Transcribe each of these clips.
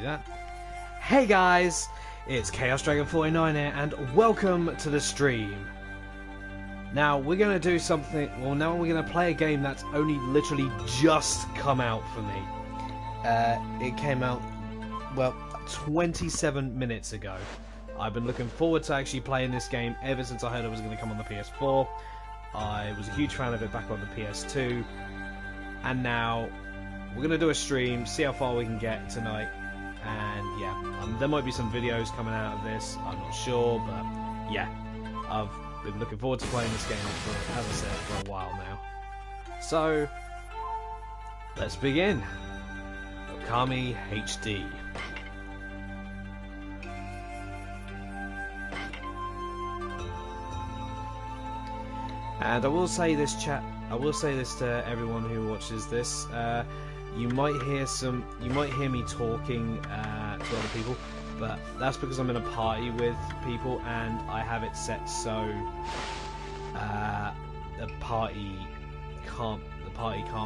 do that. Hey guys, it's Chaos Dragon 49 here, and welcome to the stream. Now we're gonna do something. Well, now we're gonna play a game that's only literally just come out for me. It came out, well, 27 minutes ago. I've been looking forward to actually playing this game ever since I heard it was going to come on the PS4. I was a huge fan of it back on the PS2, and now we're going to do a stream, see how far we can get tonight, and yeah, there might be some videos coming out of this, I'm not sure, but yeah, I've been looking forward to playing this game for, as I said, for a while now. So, let's begin. Okami HD. And I will say this, chat. I will say this to everyone who watches this. You might hear me talking to other people, but that's because I'm in a party with people, and I have it set so the party can't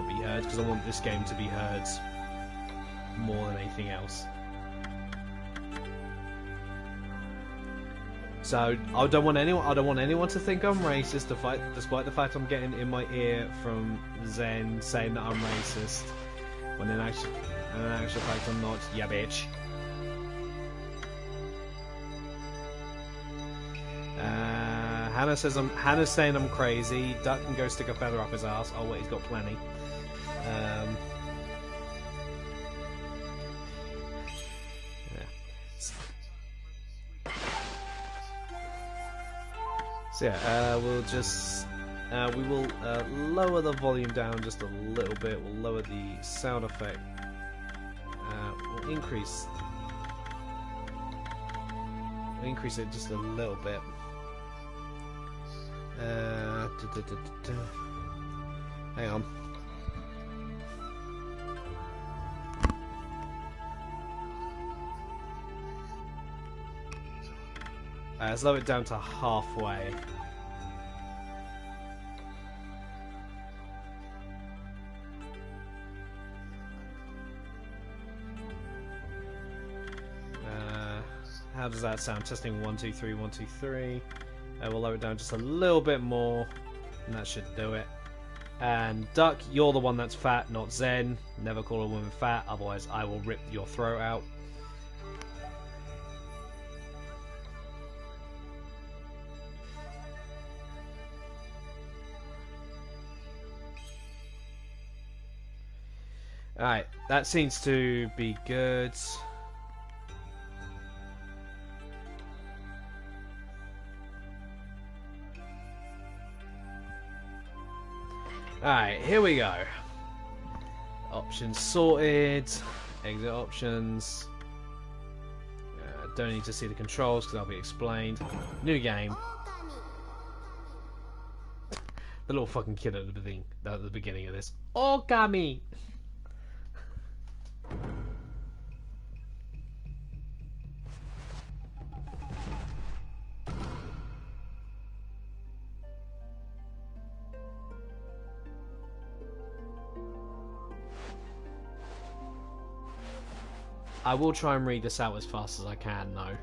be heard, because I want this game to be heard more than anything else. So I don't want anyone to think I'm racist, despite the fact I'm getting in my ear from Zen saying that I'm racist, when in actual fact I'm not. Yeah, bitch. Hannah's saying I'm crazy. Duck can go stick a feather up his ass. Oh wait, he's got plenty. So yeah, we will lower the volume down just a little bit. We'll lower the sound effect. We'll increase it just a little bit. Hang on. Let's lower it down to halfway. How does that sound? Testing 1 2 3 1 2 3. We'll lower it down just a little bit more, and that should do it. And Duck, you're the one that's fat, not Zen. Never call a woman fat, otherwise I will rip your throat out. Alright, that seems to be good. Alright, here we go. Options sorted. Exit options. Don't need to see the controls because they'll be explained. New game. The little fucking kid at the beginning of this. Okami! I will try and read this out as fast as I can, though.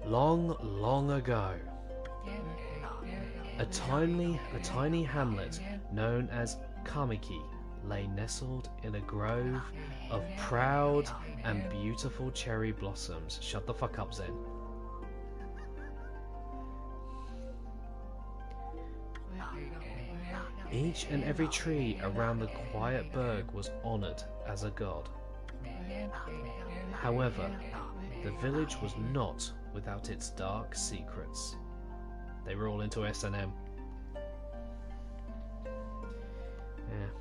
Long, long ago, a tiny hamlet known as Kamiki lay nestled in a grove of proud and beautiful cherry blossoms. Shut the fuck up, Zen. Each and every tree around the quiet burg was honoured as a god. However, the village was not without its dark secrets. They were all into S&M. Yeah.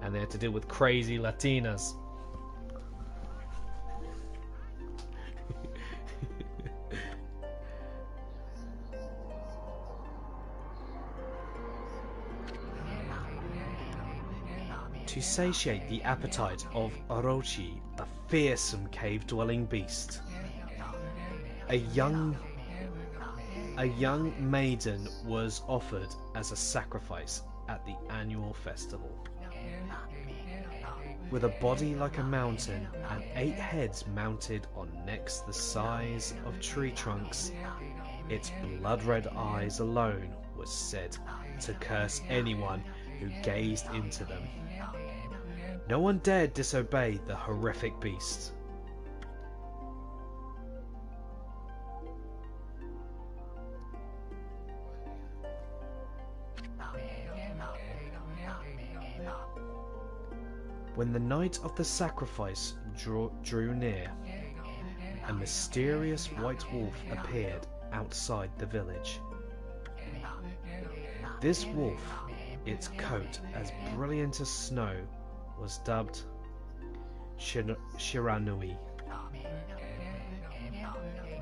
And they had to deal with crazy Latinas. To satiate the appetite of Orochi, the fearsome cave-dwelling beast, a young maiden was offered as a sacrifice at the annual festival. with a body like a mountain and 8 heads mounted on necks the size of tree trunks, its blood-red eyes alone was said to curse anyone who gazed into them. No one dared disobey the horrific beast. When the night of the sacrifice drew near, a mysterious white wolf appeared outside the village. This wolf, its coat as brilliant as snow, was dubbed Shiranui.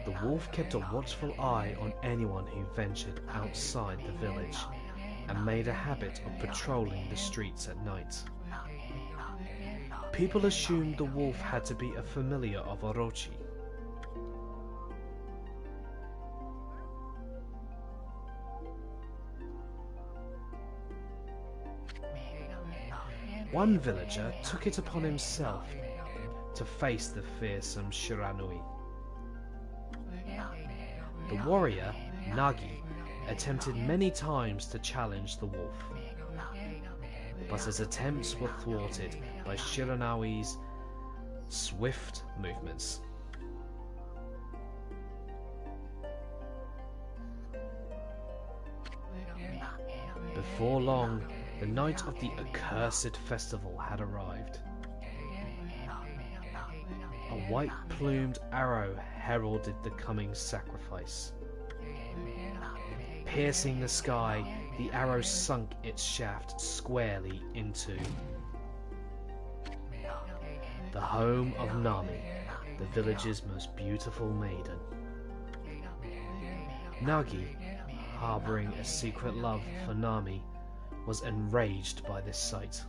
The wolf kept a watchful eye on anyone who ventured outside the village and made a habit of patrolling the streets at night. People assumed the wolf had to be a familiar of Orochi. One villager took it upon himself to face the fearsome Shiranui. The warrior, Nagi, attempted many times to challenge the wolf, but his attempts were thwarted by Shiranui's swift movements. Before long, the night of the accursed festival had arrived. A white-plumed arrow heralded the coming sacrifice. Piercing the sky, the arrow sunk its shaft squarely into the home of Nami, the village's most beautiful maiden. Nagi, harboring a secret love for Nami, was enraged by this sight.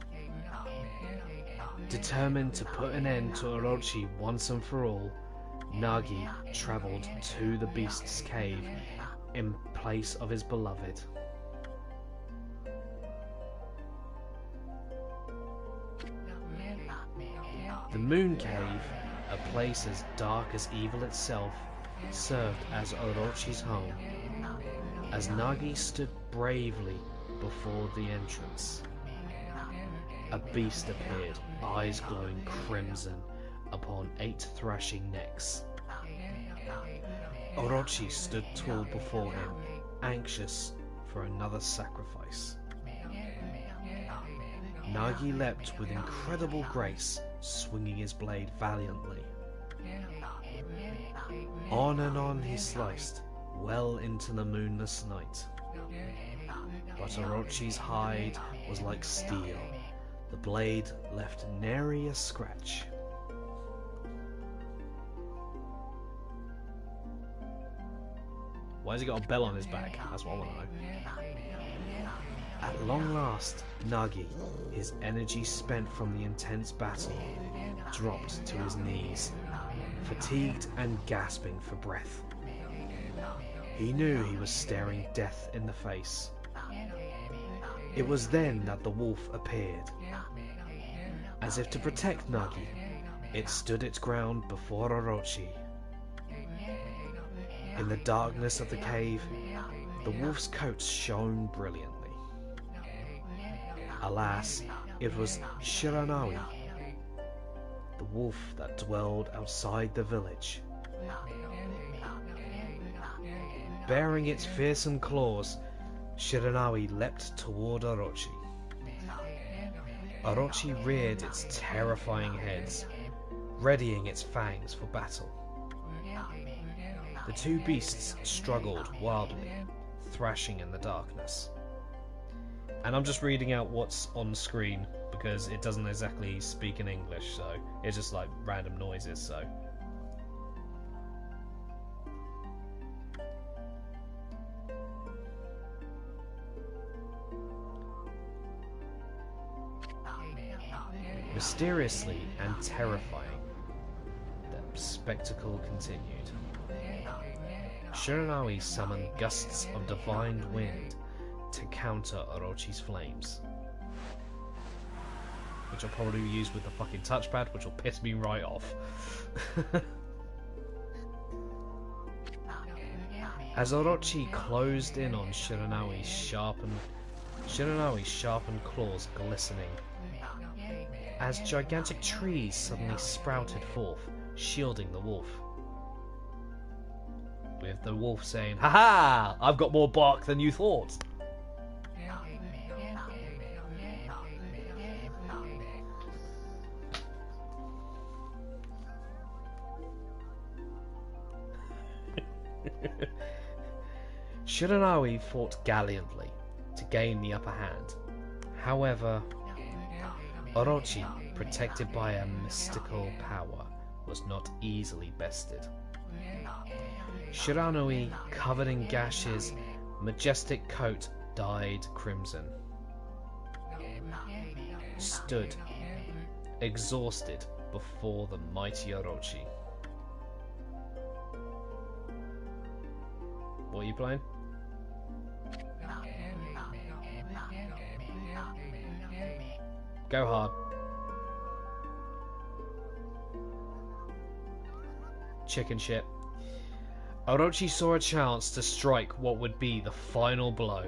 Determined to put an end to Orochi once and for all, Nagi travelled to the beast's cave in place of his beloved. The Moon Cave, a place as dark as evil itself, served as Orochi's home. As Nagi stood bravely before the entrance, a beast appeared, eyes glowing crimson upon 8 thrashing necks. Orochi stood tall before him, anxious for another sacrifice. Nagi leapt with incredible grace, swinging his blade valiantly. On and on he sliced, well into the moonless night. But Orochi's hide was like steel. The blade left nary a scratch. Why has he got a bell on his back? That's what I want to know. At long last, Nagi, his energy spent from the intense battle, dropped to his knees, fatigued and gasping for breath. He knew he was staring death in the face. It was then that the wolf appeared. As if to protect Nagi, it stood its ground before Orochi. In the darkness of the cave, the wolf's coat shone brilliantly. Alas, it was Shiranui, the wolf that dwelled outside the village. Bearing its fearsome claws, Shiranui leapt toward Orochi. Orochi reared its terrifying heads, readying its fangs for battle. The two beasts struggled wildly, thrashing in the darkness. And I'm just reading out what's on screen because it doesn't exactly speak in English, so it's just like random noises, so. Mysteriously and terrifying, the spectacle continued. Shiranui summoned gusts of divine wind to counter Orochi's flames. which I'll probably use with the fucking touchpad, which will piss me right off. As Orochi closed in on Shiranaoi's sharpened claws glistening, as gigantic trees suddenly sprouted forth, shielding the wolf. With the wolf saying, "Ha-ha! I've got more bark than you thought!" Shiranui fought gallantly to gain the upper hand. However, Orochi, protected by a mystical power, was not easily bested. Shiranui, covered in gashes, majestic coat dyed crimson, stood exhausted before the mighty Orochi. What are you playing? Go hard. Chicken shit. Orochi saw a chance to strike what would be the final blow,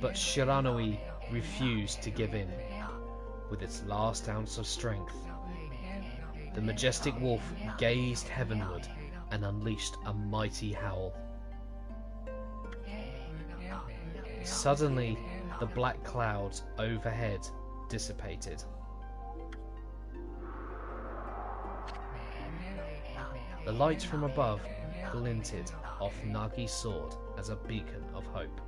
but Shiranui refused to give in. With its last ounce of strength, the majestic wolf gazed heavenward and unleashed a mighty howl. Suddenly, the black clouds overhead dissipated. The light from above glinted off Nagi's sword as a beacon of hope.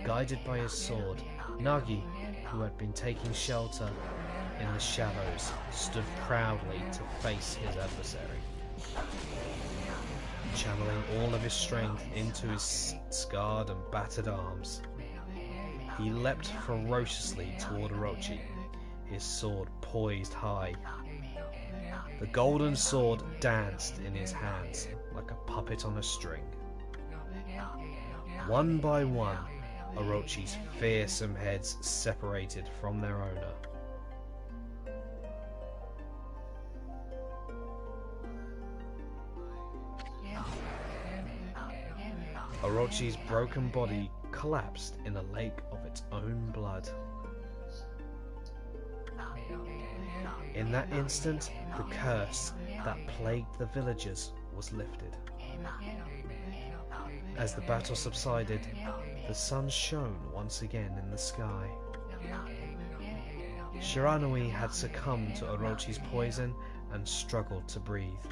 Guided by his sword, Nagi, who had been taking shelter in the shadows, stood proudly to face his adversary, channeling all of his strength into his scarred and battered arms. He leapt ferociously toward Orochi, his sword poised high. The golden sword danced in his hands like a puppet on a string. One by one, Orochi's fearsome heads separated from their owner. Orochi's broken body collapsed in a lake of its own blood. In that instant, the curse that plagued the villagers was lifted. As the battle subsided, the sun shone once again in the sky. Shiranui had succumbed to Orochi's poison and struggled to breathe.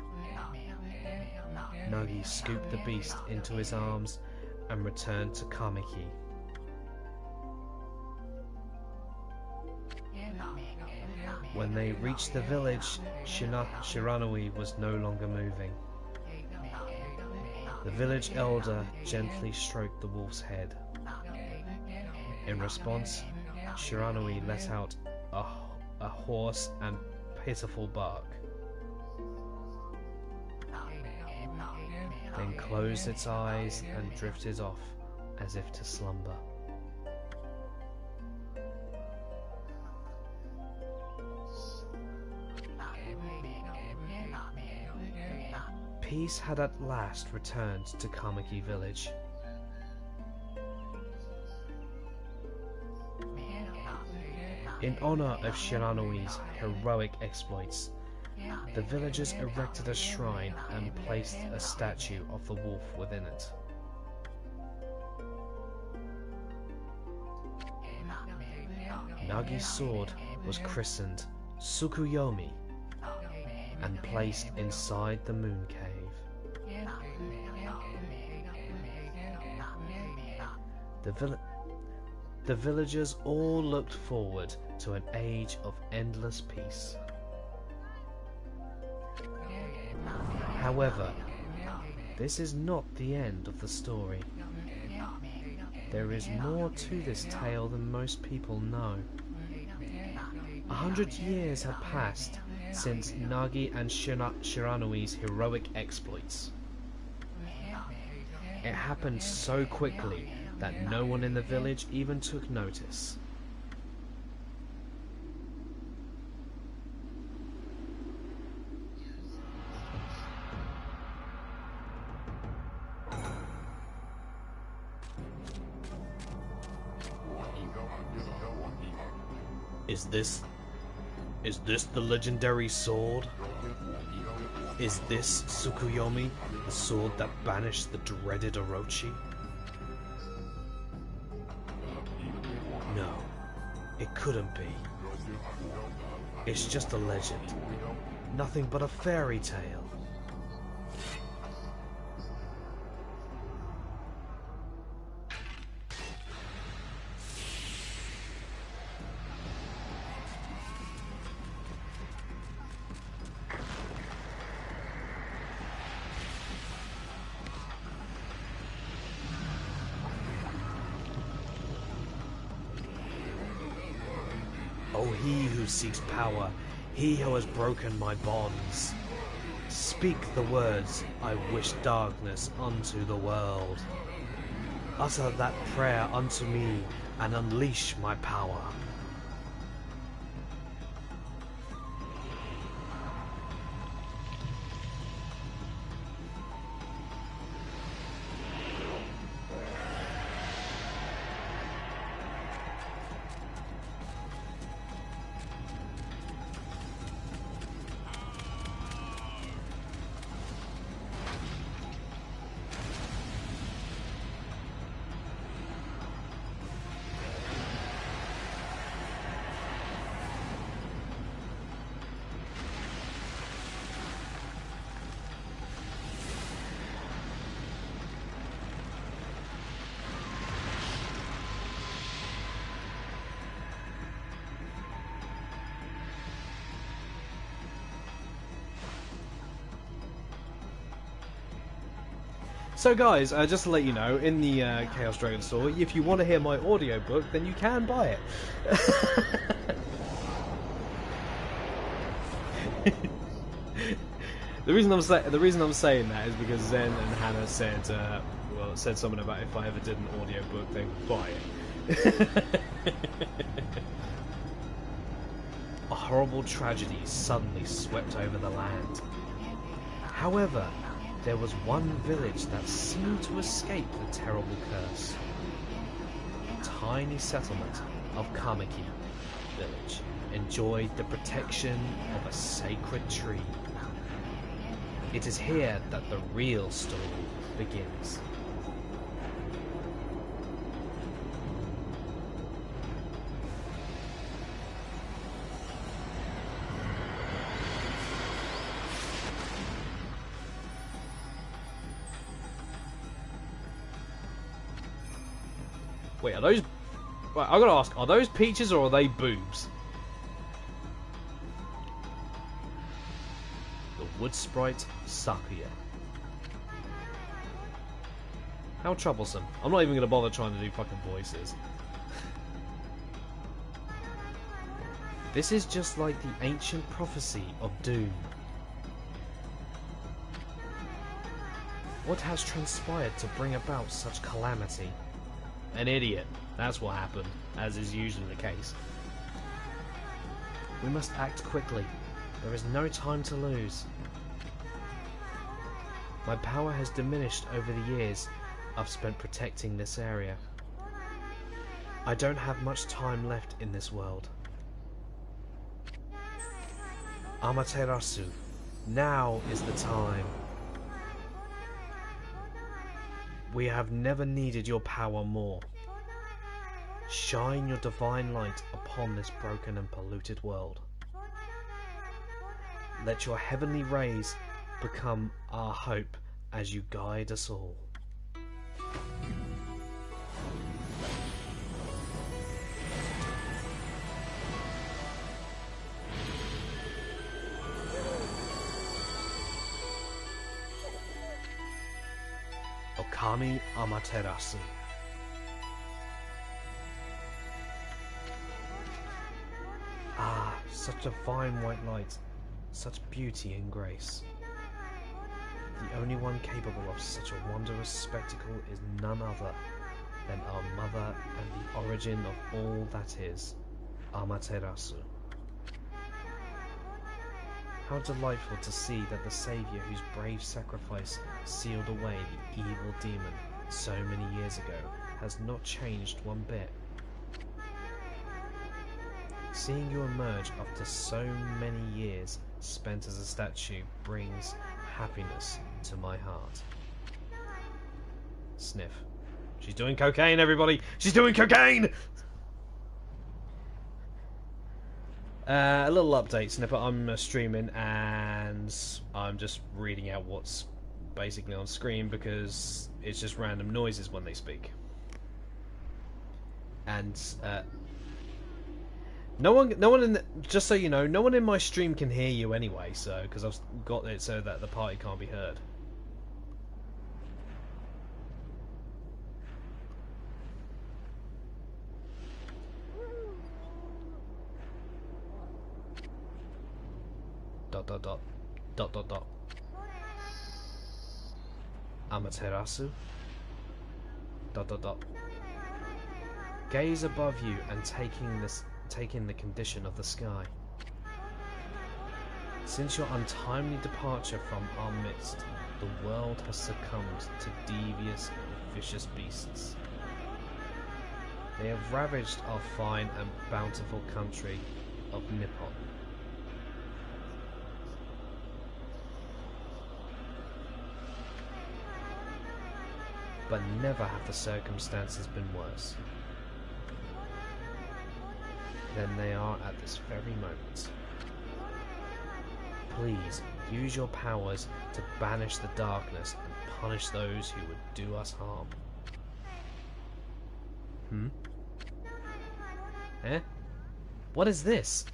Nagi scooped the beast into his arms and returned to Kamiki. When they reached the village, Shiranui was no longer moving. The village elder gently stroked the wolf's head. In response, Shiranui let out a hoarse and pitiful bark, then closed its eyes and drifted off as if to slumber. Peace had at last returned to Kamiki village. In honor of Shiranui's heroic exploits, the villagers erected a shrine and placed a statue of the wolf within it. Nagi's sword was christened Tsukuyomi and placed inside the moon cave. The villagers all looked forward to an age of endless peace. However, this is not the end of the story. There is more to this tale than most people know. 100 years have passed since Nagi and Shiranui's heroic exploits. It happened so quickly that no one in the village even took notice. Is this the legendary sword? Is this Tsukuyomi, the sword that banished the dreaded Orochi? No, it couldn't be. It's just a legend, nothing but a fairy tale. Oh, he who seeks power, he who has broken my bonds. Speak the words, I wish darkness unto the world. Utter that prayer unto me, and unleash my power. So guys, just to let you know, in the Chaos Dragon store, if you want to hear my audiobook, then you can buy it. The reason I'm saying that is because Zen and Hannah said said something about if I ever did an audiobook, they would buy it. A horrible tragedy suddenly swept over the land. However, there was one village that seemed to escape the terrible curse. The tiny settlement of Kamiki village enjoyed the protection of a sacred tree. It is here that the real story begins. Wait, are those... Wait, I gotta ask, are those peaches or are they boobs? The wood sprite Sakuya. How troublesome. I'm not even gonna bother trying to do fucking voices. This is just like the ancient prophecy of doom. What has transpired to bring about such calamity? An idiot. That's what happened, as is usually the case. We must act quickly. There is no time to lose. My power has diminished over the years I've spent protecting this area. I don't have much time left in this world. Amaterasu, now is the time. We have never needed your power more. Shine your divine light upon this broken and polluted world. Let your heavenly rays become our hope as you guide us all. Okami Amaterasu. Ah, such a fine white light, such beauty and grace. The only one capable of such a wondrous spectacle is none other than our mother and the origin of all that is, Amaterasu. How delightful to see that the saviour whose brave sacrifice sealed away the evil demon so many years ago has not changed one bit. Seeing you emerge after so many years spent as a statue brings happiness to my heart. Sniff. She's doing cocaine, everybody! She's doing cocaine! A little update snippet. I'm streaming and I'm just reading out what's basically on screen because it's just random noises when they speak. And no one in just so you know, no one in my stream can hear you anyway. So because I've got it so that the party can't be heard. Dot dot dot dot dot dot. Amaterasu. Dot dot dot. Gaze above you and take in the condition of the sky. Since your untimely departure from our midst, the world has succumbed to devious and vicious beasts. They have ravaged our fine and bountiful country of Nippon. But never have the circumstances been worse than they are at this very moment. Please use your powers to banish the darkness and punish those who would do us harm. Eh? What is this?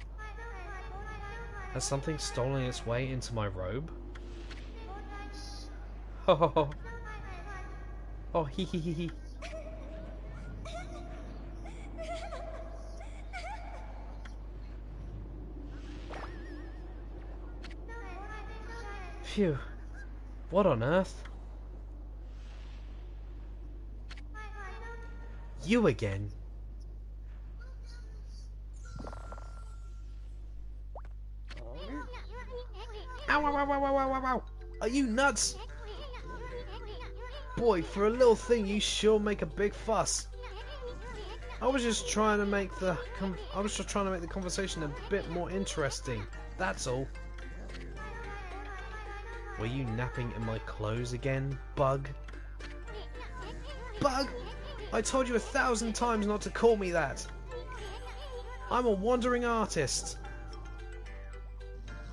Has something stolen its way into my robe? Ho ho ho. Oh, hee hee hee hee. Phew. What on earth? You again? Ow, ow, ow, ow, ow, ow, ow. Are you nuts? Boy, for a little thing, you sure make a big fuss. I was just trying to make the conversation a bit more interesting. That's all. Were you napping in my clothes again, Bug? Bug? I told you 1,000 times not to call me that. I'm a wandering artist.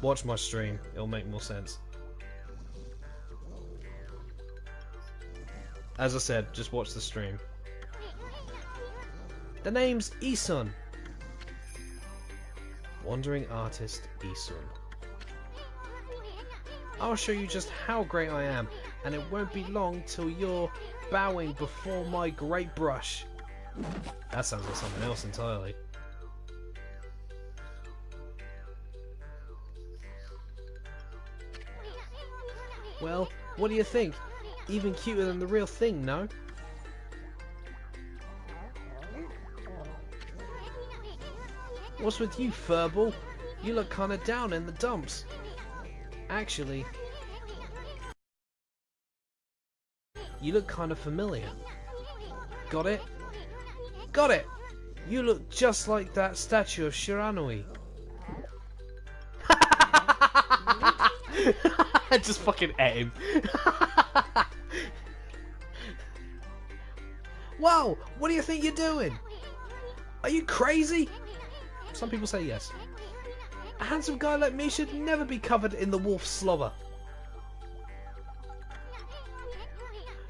Watch my stream. It'll make more sense. As I said, just watch the stream. The name's Isun. Wandering artist Isun. I'll show you just how great I am, and it won't be long till you're bowing before my great brush. That sounds like something else entirely. Well, what do you think? Even cuter than the real thing, no? What's with you, furball? You look kinda down in the dumps. Actually, you look kinda familiar. Got it? Got it! You look just like that statue of Shiranui. Just fucking at him. Wow, what do you think you're doing? Are you crazy? Some people say yes. A handsome guy like me should never be covered in the wolf's slobber.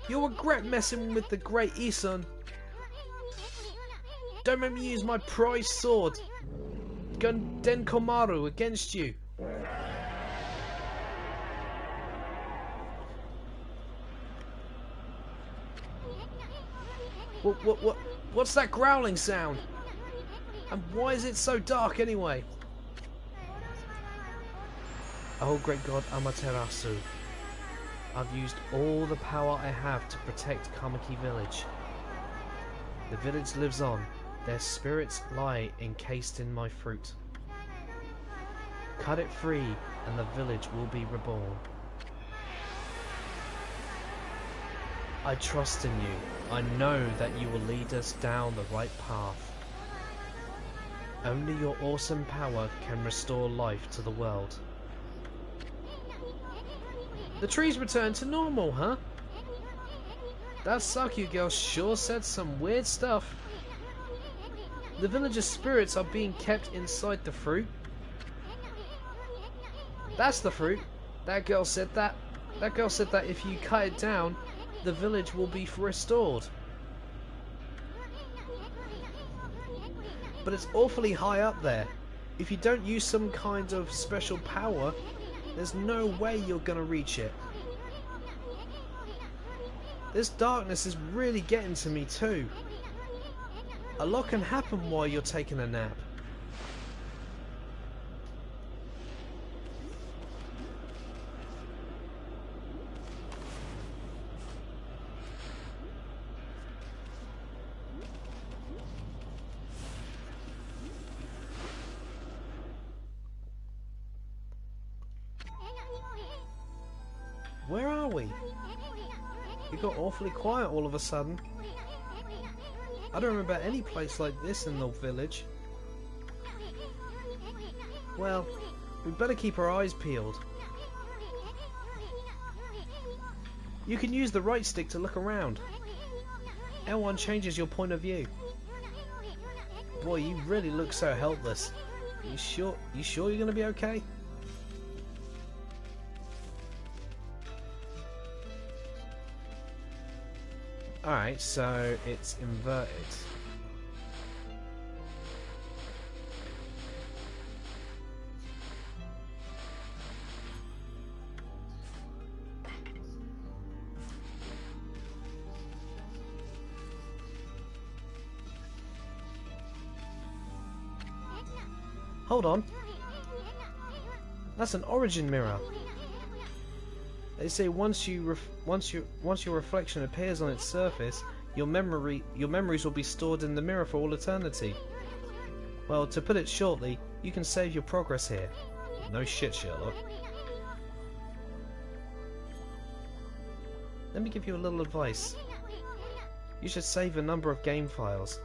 You'll regret messing with the great Isun. Don't make me use my prized sword, Denkomaru, against you. What's that growling sound? And why is it so dark anyway? Oh great god Amaterasu, I've used all the power I have to protect Kamiki Village. The village lives on. Their spirits lie encased in my fruit. Cut it free and the village will be reborn. I trust in you. I know that you will lead us down the right path. Only your awesome power can restore life to the world. The trees returned to normal, huh? That Sakyu girl sure said some weird stuff. The villagers' spirits are being kept inside the fruit. That's the fruit. That girl said that. That girl said that if you cut it down, the village will be restored. But it's awfully high up there. If you don't use some kind of special power, there's no way you're gonna reach it. This darkness is really getting to me too. A lot can happen while you're taking a nap. Where are we? It got awfully quiet all of a sudden. I don't remember any place like this in the village. Well, we better keep our eyes peeled. You can use the right stick to look around. L1 changes your point of view. Boy, you really look so helpless. You sure you're gonna be okay? Alright, so it's inverted. Hold on. That's an origin mirror. They say once your reflection appears on its surface, your memories will be stored in the mirror for all eternity. Well, to put it shortly, you can save your progress here. No shit, Sherlock. Let me give you a little advice. You should save a number of game files.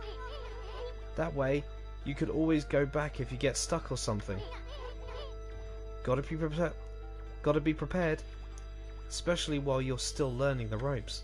That way, you could always go back if you get stuck or something. Gotta be prepared. Especially while you're still learning the ropes.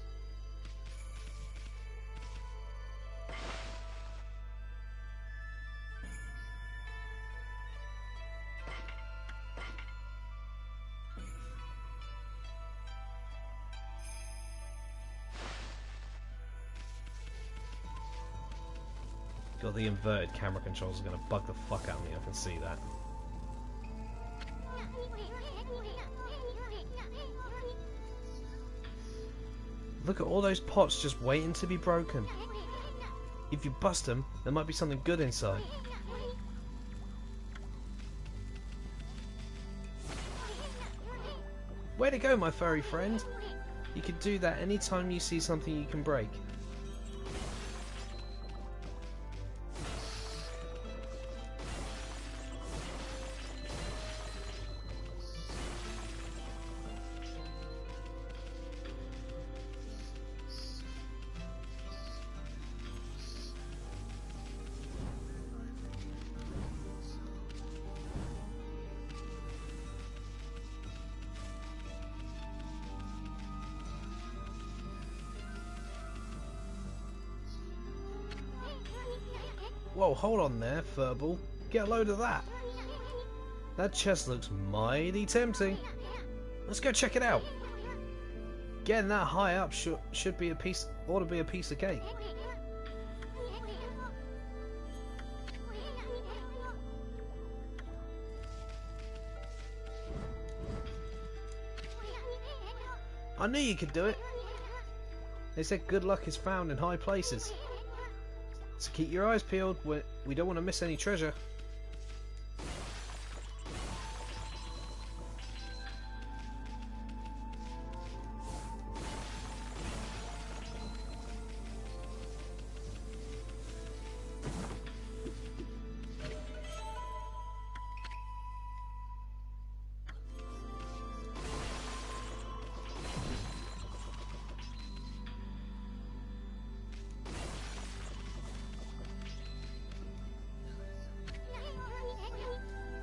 God, the inverted camera controls are going to bug the fuck out of me, I can see that. Look at all those pots just waiting to be broken. If you bust them, there might be something good inside. Way to go, my furry friend. You can do that anytime you see something you can break. Whoa, hold on there, Furball. Get a load of that. That chest looks mighty tempting. Let's go check it out. Getting that high up ought to be a piece of cake. I knew you could do it. They said good luck is found in high places. So keep your eyes peeled, we don't want to miss any treasure.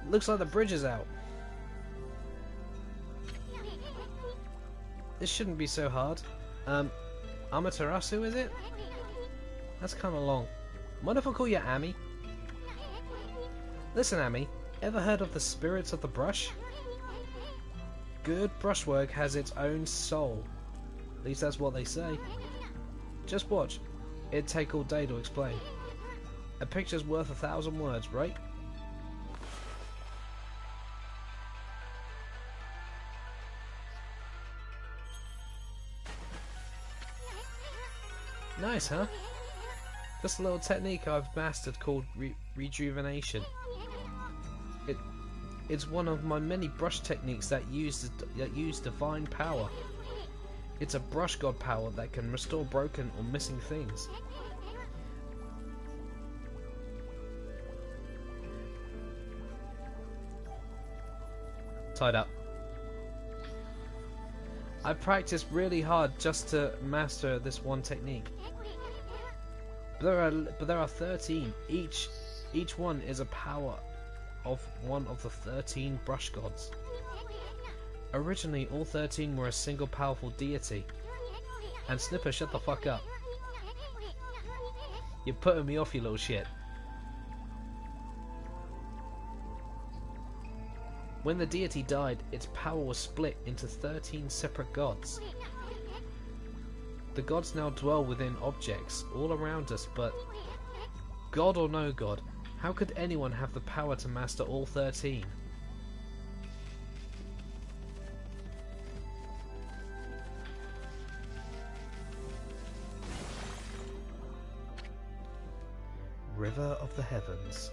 Looks like the bridge is out. This shouldn't be so hard. Amaterasu, is it? That's kind of long. Mind if I call you Ami? Listen, Ami, ever heard of the spirits of the brush? Good brushwork has its own soul. At least that's what they say. Just watch. It'd take all day to explain. A picture's worth 1,000 words, right? Nice, huh? Just a little technique I've mastered called rejuvenation. It's one of my many brush techniques that use divine power. It's a brush god power that can restore broken or missing things. Tied up. I practiced really hard just to master this one technique. But there are 13. Each one is a power of one of the 13 brush gods. Originally, all 13 were a single powerful deity. And Snipper, shut the fuck up. You're putting me off, you little shit. When the deity died, its power was split into 13 separate gods. The gods now dwell within objects all around us, but God or no God, how could anyone have the power to master all 13? River of the Heavens.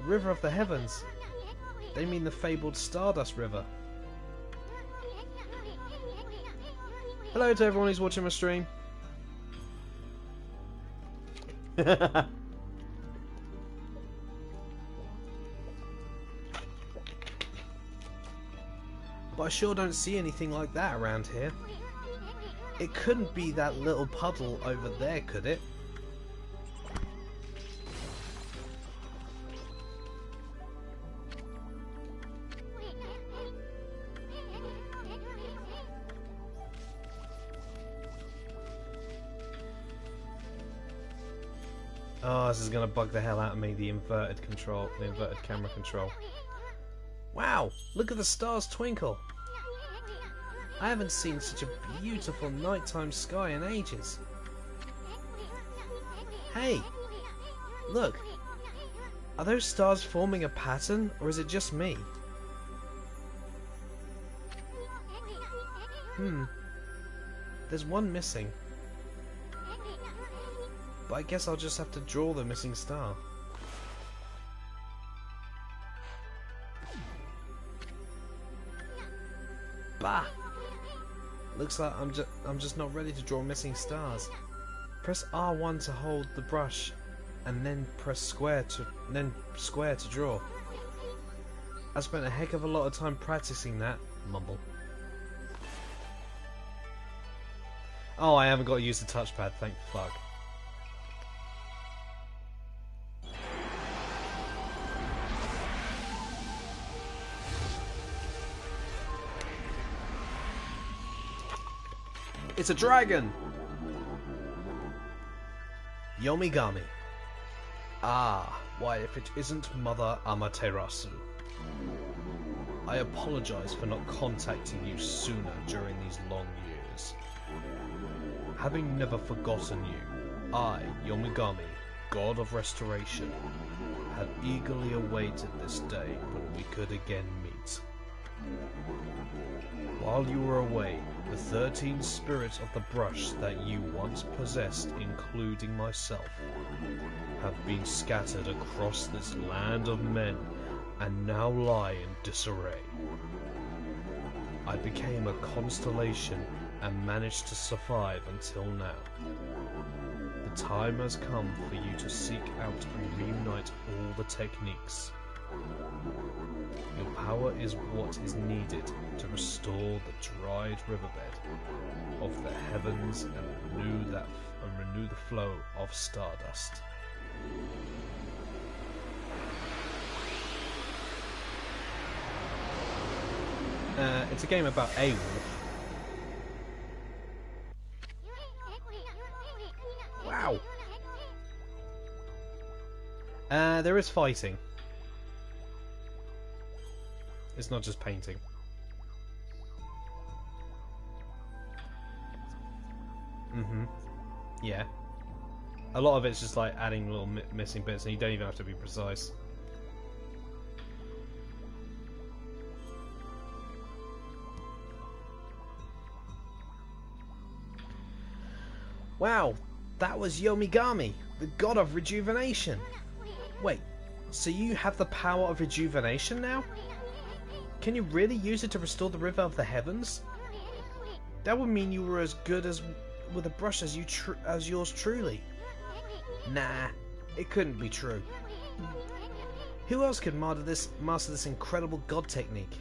River of the Heavens? They mean the fabled Stardust River. Hello to everyone who's watching my stream. But I sure don't see anything like that around here. It couldn't be that little puddle over there, could it? Oh, this is gonna bug the hell out of me, the inverted camera control. Wow, look at the stars twinkle. I haven't seen such a beautiful nighttime sky in ages. Hey, look. Are those stars forming a pattern, or is it just me? There's one missing. But I guess I'll just have to draw the missing star. Bah! Looks like I'm just not ready to draw missing stars. Press R1 to hold the brush, and then press square to draw. I spent a heck of a lot of time practicing that. Mumble. Oh, I haven't got to use the touchpad. Thank fuck. It's a dragon! Yomigami. Ah, why if it isn't Mother Amaterasu. I apologize for not contacting you sooner during these long years. Having never forgotten you, I, Yomigami, God of Restoration, had eagerly awaited this day when we could again meet. While you were away, the 13 spirits of the brush that you once possessed, including myself, have been scattered across this land of men and now lie in disarray. I became a constellation and managed to survive until now. The time has come for you to seek out and reunite all the techniques. Your power is what is needed to restore the dried riverbed of the heavens and renew the flow of stardust. It's a game about a wolf. Wow. There is fighting. It's not just painting. Yeah. A lot of it's just like adding little missing bits, and you don't even have to be precise. Wow, that was Yomigami, the god of rejuvenation. Wait, so you have the power of rejuvenation now? Can you really use it to restore the river of the heavens? That would mean you were as good as with a brush as yours truly. Nah, it couldn't be true. Who else could master this incredible god technique?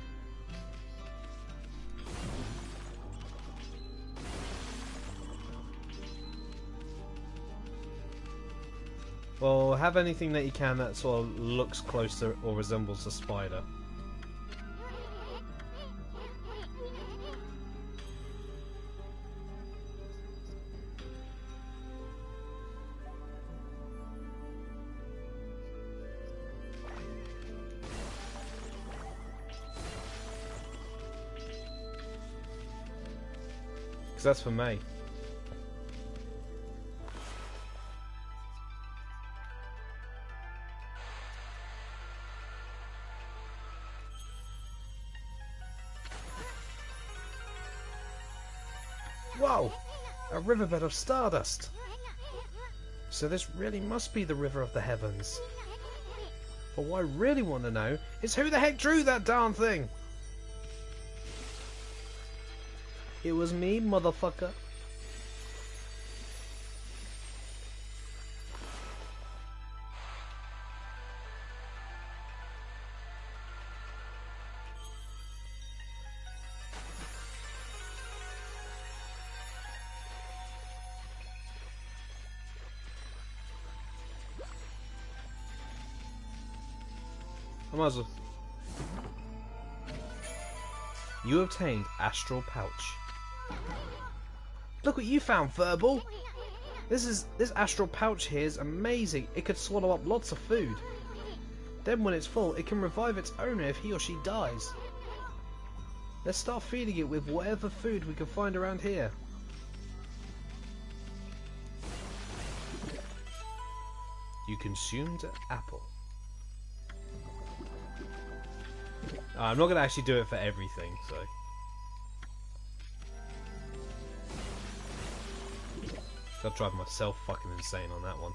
Well, have anything that you can that sort of looks close to or resembles a spider. Because that's for me. Whoa! A riverbed of stardust! So this really must be the river of the heavens. But what I really want to know is who the heck drew that darn thing? It was me, motherfucker. I might as well. You obtained Astral Pouch. Look what you found, Furball! This Astral Pouch here is amazing. It could swallow up lots of food. Then when it's full, it can revive its owner if he or she dies. Let's start feeding it with whatever food we can find around here. You consumed an apple. I'm not going to actually do it for everything, so... I'll drive myself fucking insane on that one.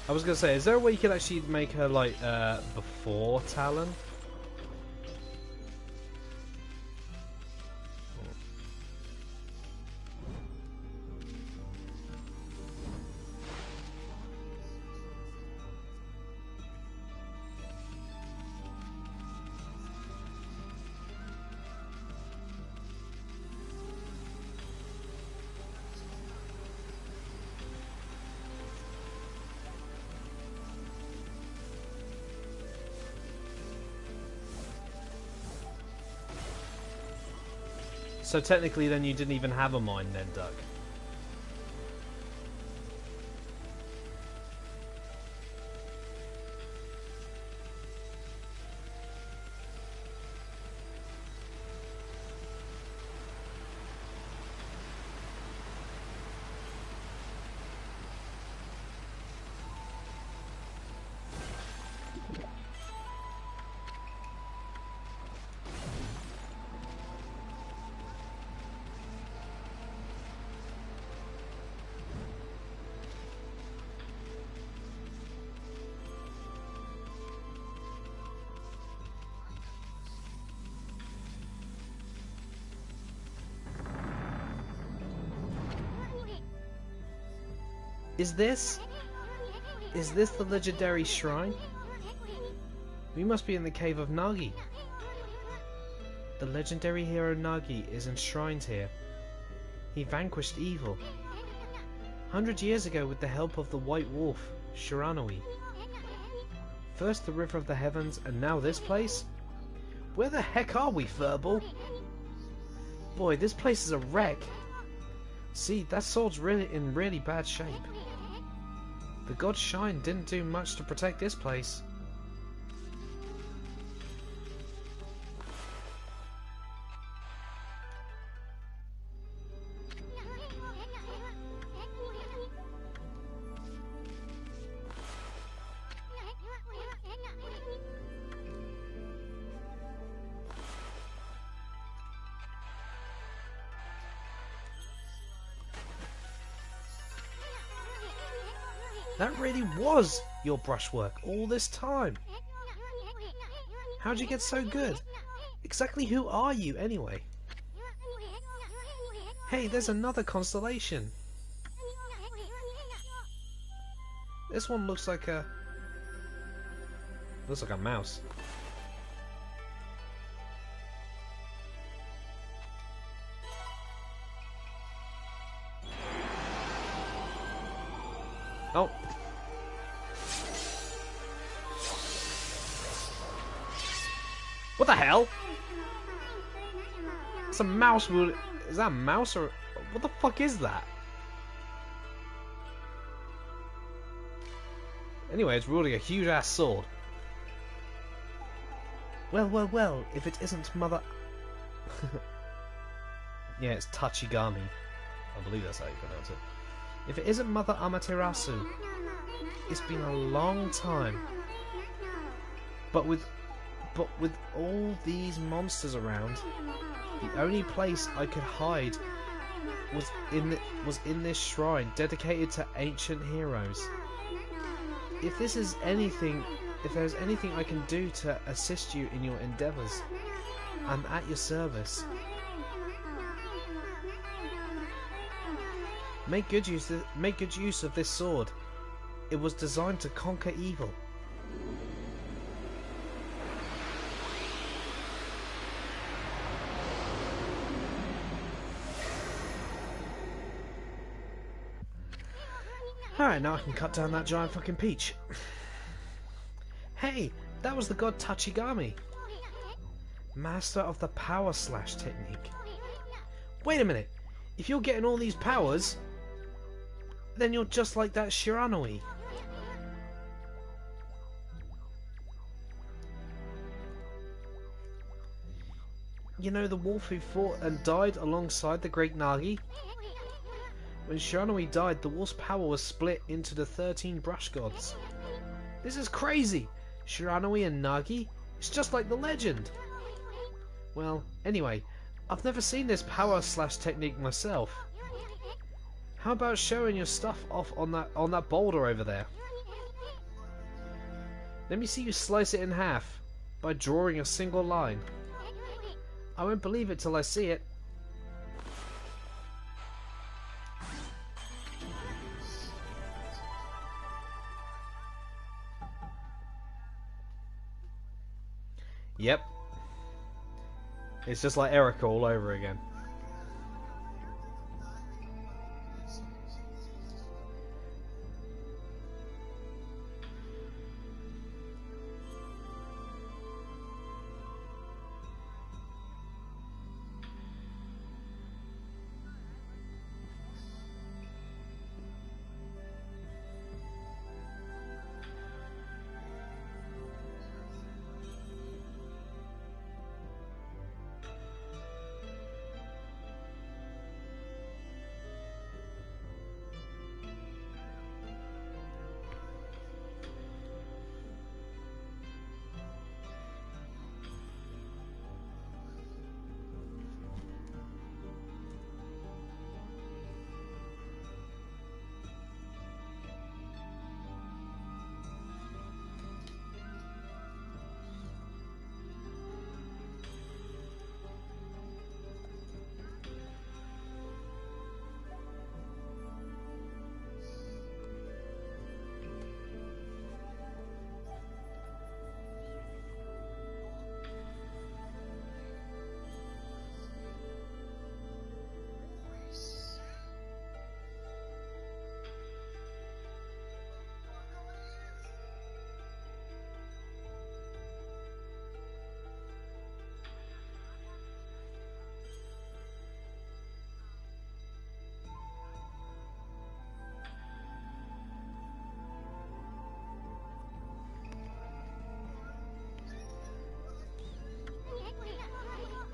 I was going to say, is there a way you could actually make her, like, before Talon? So technically then you didn't even have a mind then, Duck. Is this the legendary shrine? We must be in the cave of Nagi. The legendary hero Nagi is enshrined here. He vanquished evil. 100 years ago with the help of the White Wolf, Shiranui. First the River of the Heavens, and now this place? Where the heck are we, Furball? Boy, this place is a wreck. See, that sword's really in really bad shape. The god's shine didn't do much to protect this place. That really was your brushwork all this time. How'd you get so good? Exactly who are you, anyway? Hey, there's another constellation. This one looks like a mouse. Oh. What the hell? It's a mouse. Is that a mouse or what the fuck is that? Anyway, it's wielding a huge ass sword. Well, well, well, if it isn't Mother... Yeah, it's Tachigami. I believe that's how you pronounce it. If it isn't Mother Amaterasu, it's been a long time. But with all these monsters around, the only place I could hide was in this shrine dedicated to ancient heroes. If there's anything I can do to assist you in your endeavors, I'm at your service. Make good use of this sword. It was designed to conquer evil. Alright, now I can cut down that giant fucking peach. Hey, that was the god Tachigami, master of the power slash technique. Wait a minute, if you're getting all these powers, then you're just like that Shiranui. You know, the wolf who fought and died alongside the great Nagi? When Shiranui died, the wolf's power was split into the 13 brush gods. This is crazy! Shiranui and Nagi? It's just like the legend! Well, anyway, I've never seen this power slash technique myself. How about showing your stuff off on that boulder over there? Let me see you slice it in half by drawing a single line. I won't believe it till I see it. Yep. It's just like Erica all over again.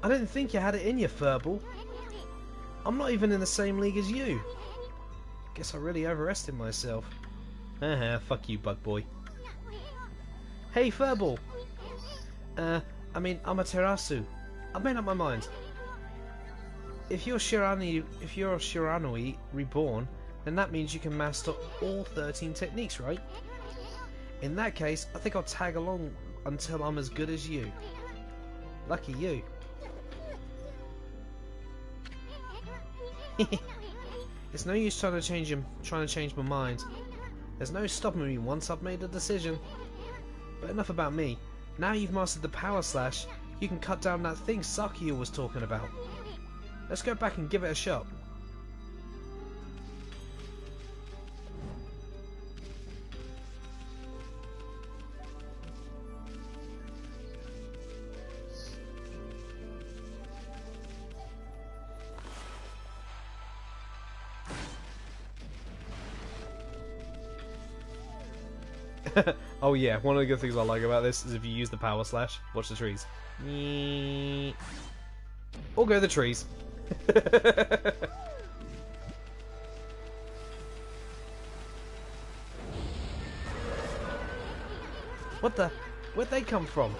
I didn't think you had it in you, Furball. I'm not even in the same league as you. Guess I really overestimated myself. Haha, fuck you, bug boy. Hey, Furball. I mean, Amaterasu. I've made up my mind. If you're Shiranui reborn, then that means you can master all 13 techniques, right? In that case, I think I'll tag along until I'm as good as you. Lucky you. It's no use trying to change my mind. There's no stopping me once I've made a decision. But enough about me. Now you've mastered the Power Slash, you can cut down that thing Sakuya was talking about. Let's go back and give it a shot. Oh yeah, one of the good things I like about this is if you use the Power Slash, watch the trees. Or go the trees. What the? Where'd they come from?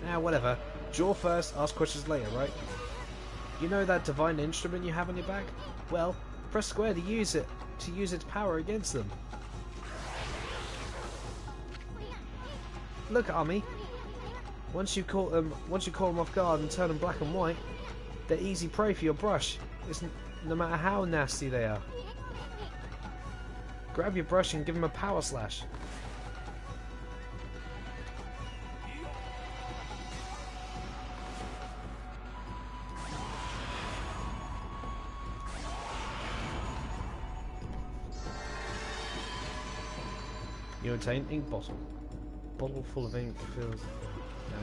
Ah, whatever. Draw first, ask questions later, right? You know that divine instrument you have on your back? Well, press square to use its power against them. Look, Ami. Once you caught them off guard and turn them black and white, they're easy prey for your brush. No matter how nasty they are. Grab your brush and give them a Power Slash. You obtain ink bottle. Bottle full of ink fills. No.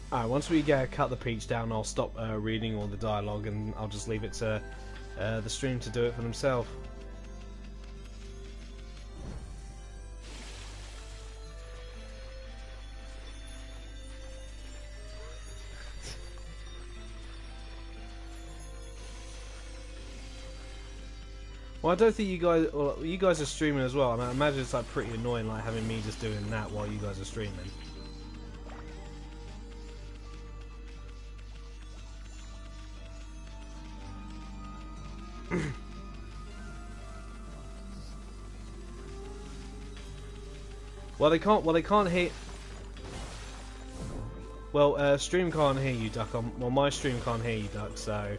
Alright, once we cut the peach down, I'll stop reading all the dialogue and I'll just leave it to the stream to do it for themselves. Well, I don't think you guys... Well, you guys are streaming as well, and I imagine it's like pretty annoying like having me just doing that while you guys are streaming. Well, they can't hear. Well, stream can't hear you, Duck. Well, my stream can't hear you, Duck. So.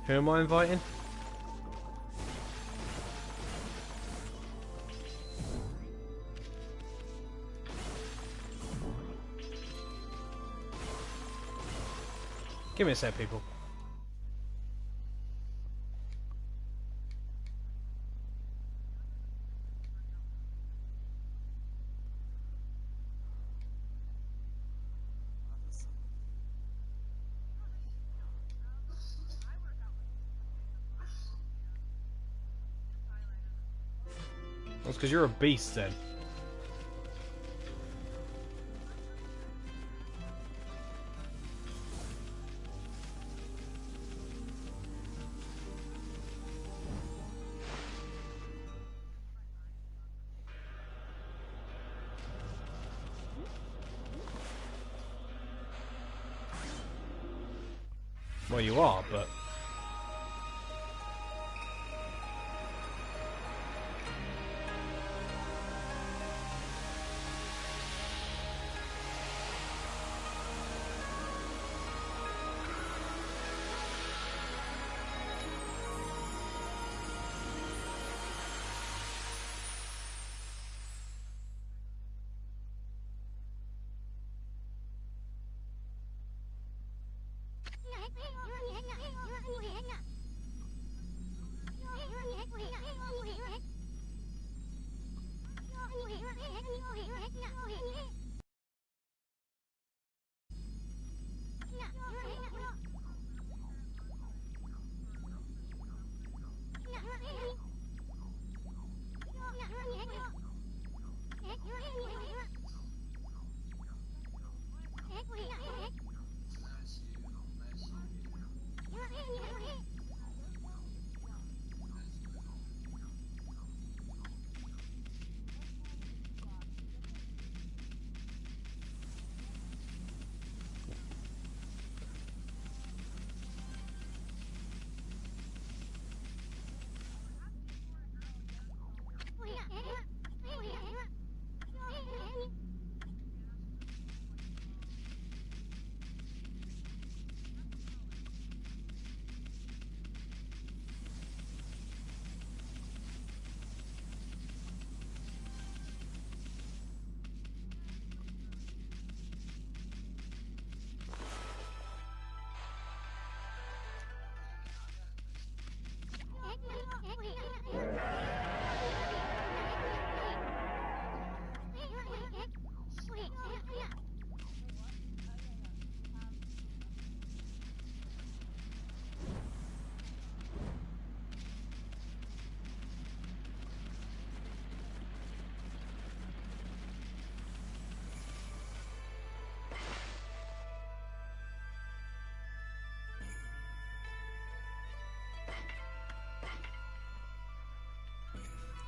Who am I inviting? Give me a sec, people. That's because you're a beast then. Well, you are, but...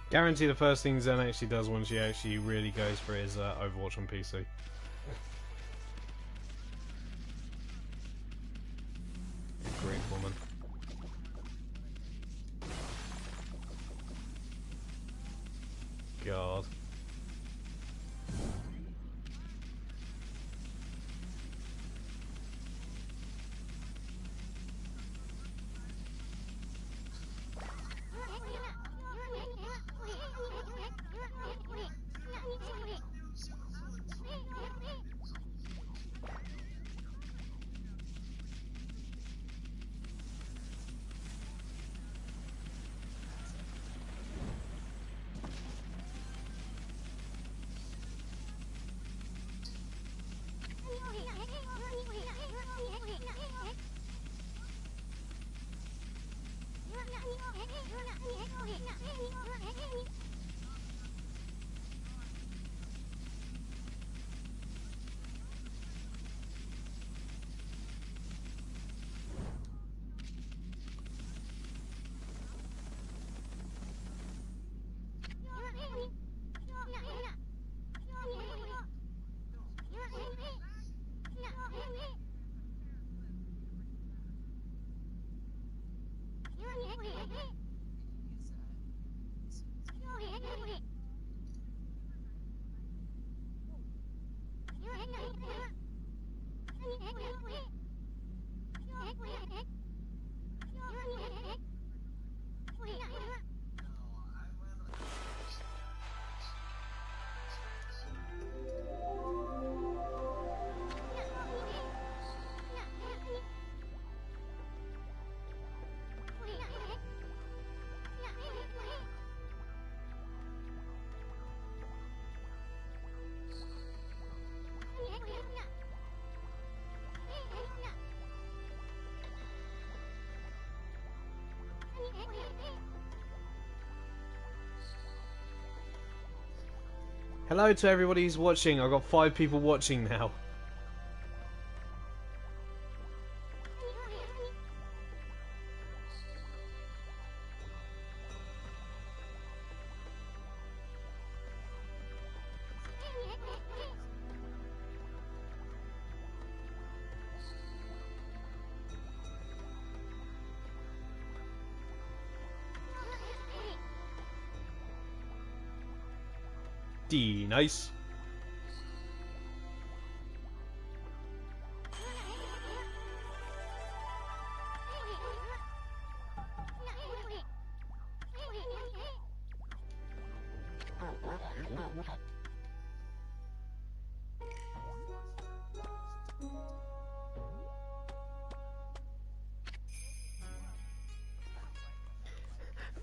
Guarantee the first thing Zen actually does when she actually really goes for is Overwatch on PC. Great woman. God. Hello to everybody who's watching. I've got 5 people watching now. Nice.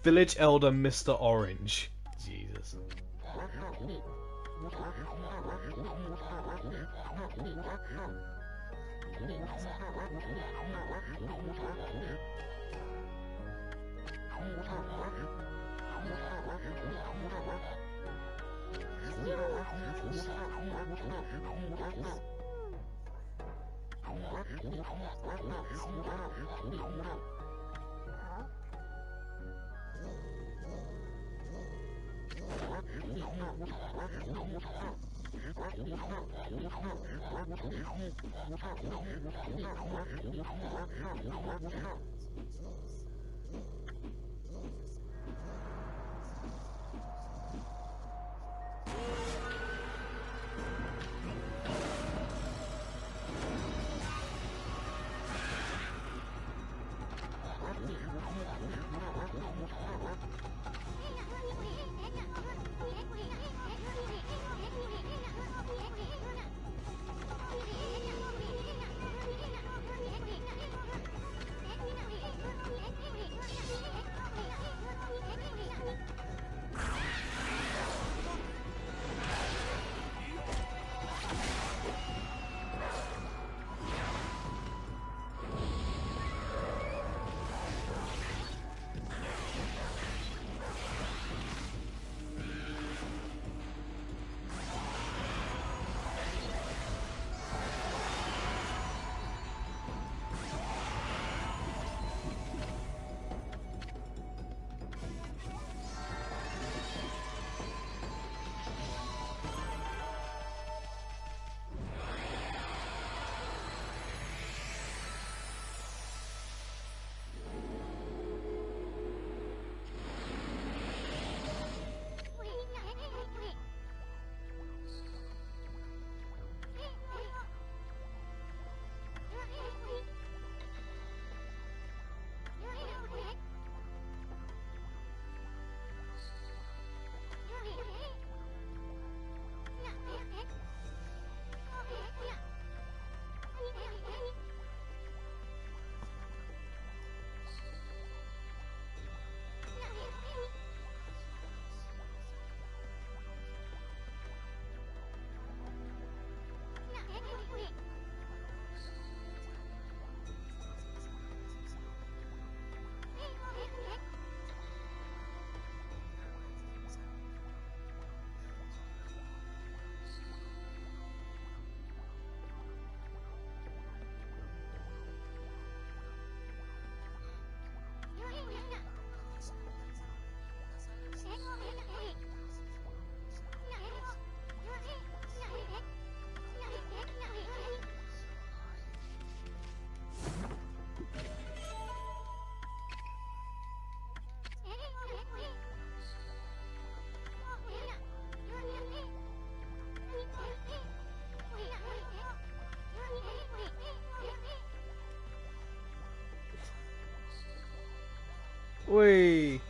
Village Elder Mr. Orange. Jesus. Whee!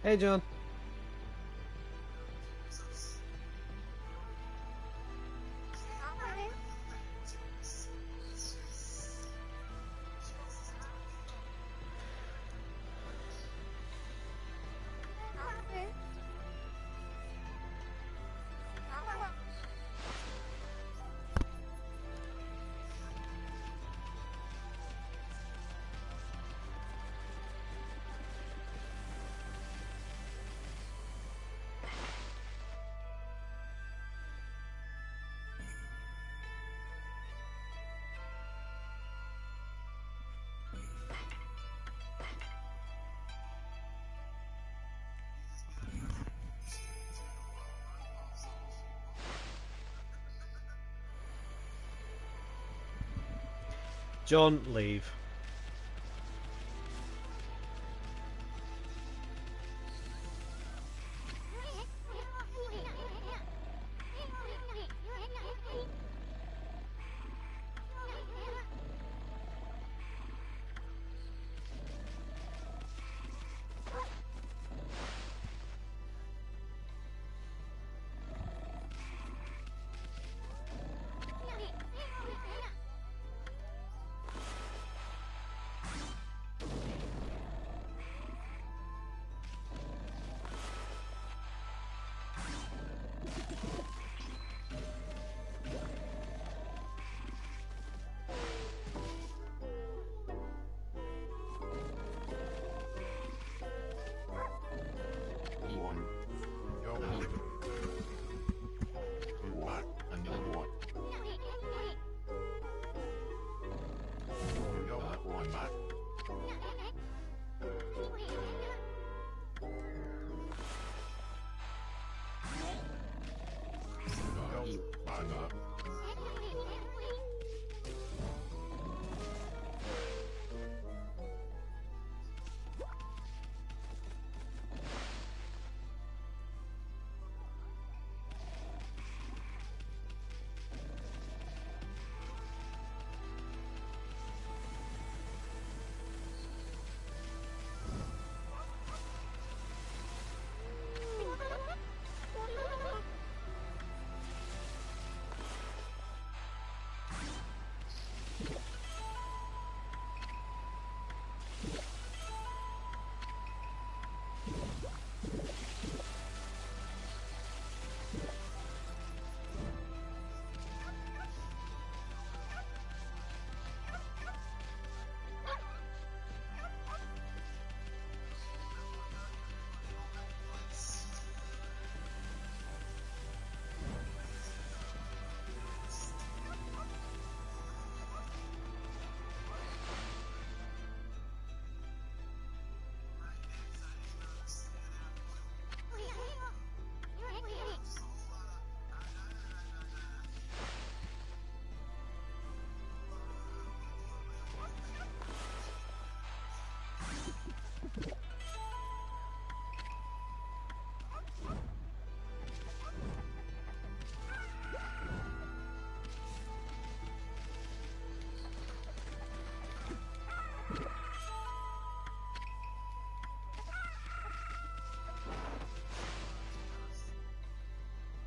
Hey, John. John, leave.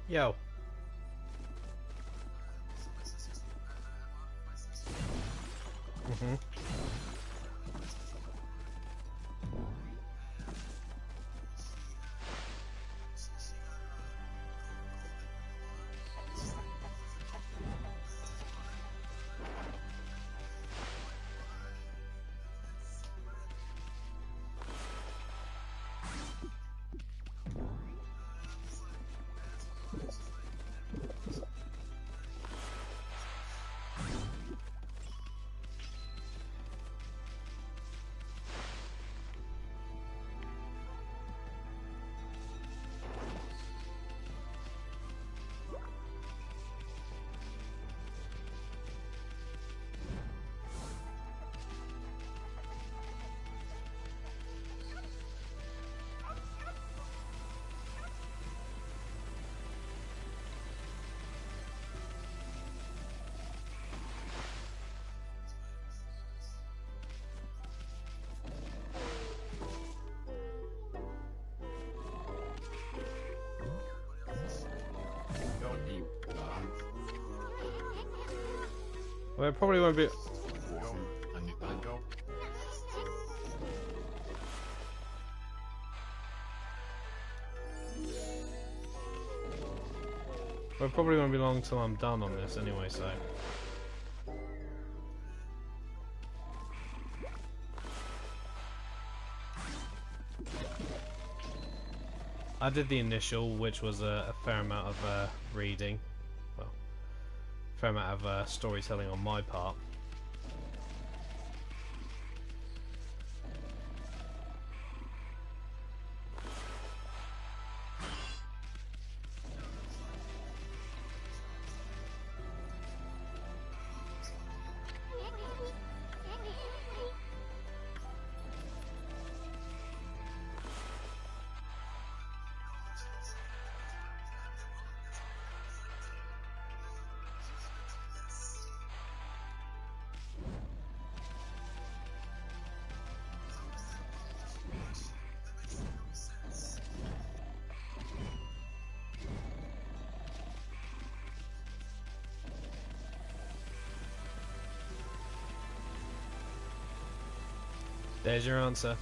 Yo. Mm-hmm. Well, it probably won't be. Well, it probably won't be long till I'm done on this anyway, so. I did the initial, which was a fair amount of reading. Well, a fair amount of storytelling on my part. There's your answer.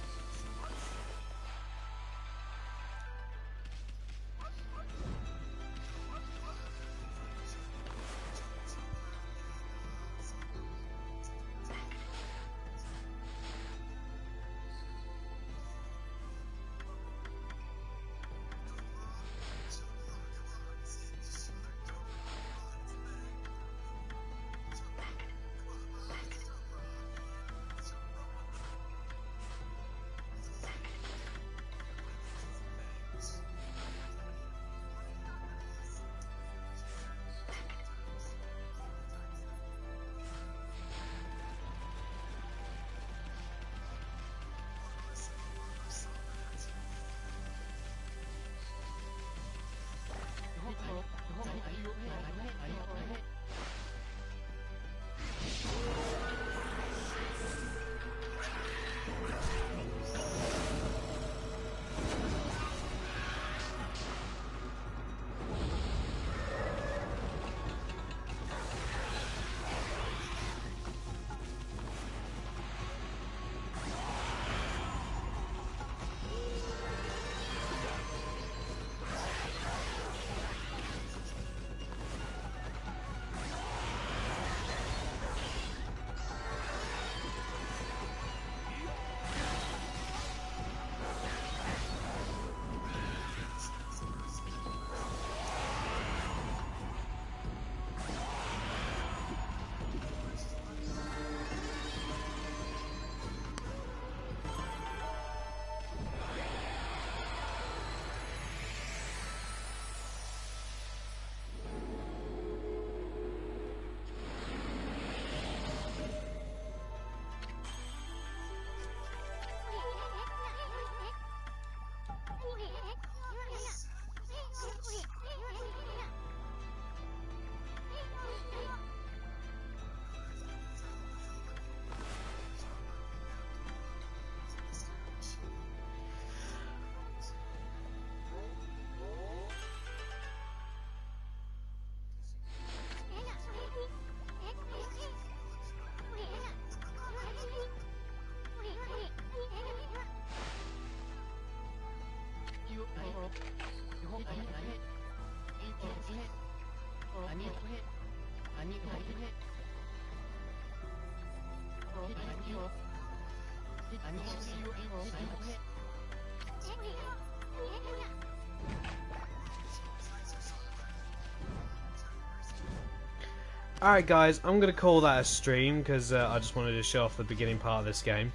Alright guys, I'm going to call that a stream because I just wanted to show off the beginning part of this game.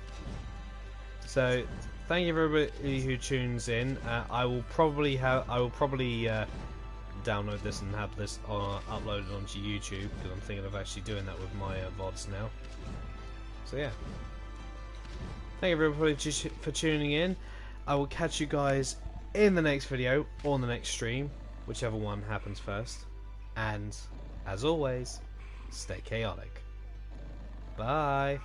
So, thank you everybody who tunes in. I will probably download this and have this uploaded onto YouTube because I'm thinking of actually doing that with my VODs now. So yeah. Thank you everybody for tuning in. I will catch you guys in the next video or in the next stream, whichever one happens first. And as always, stay chaotic. Bye.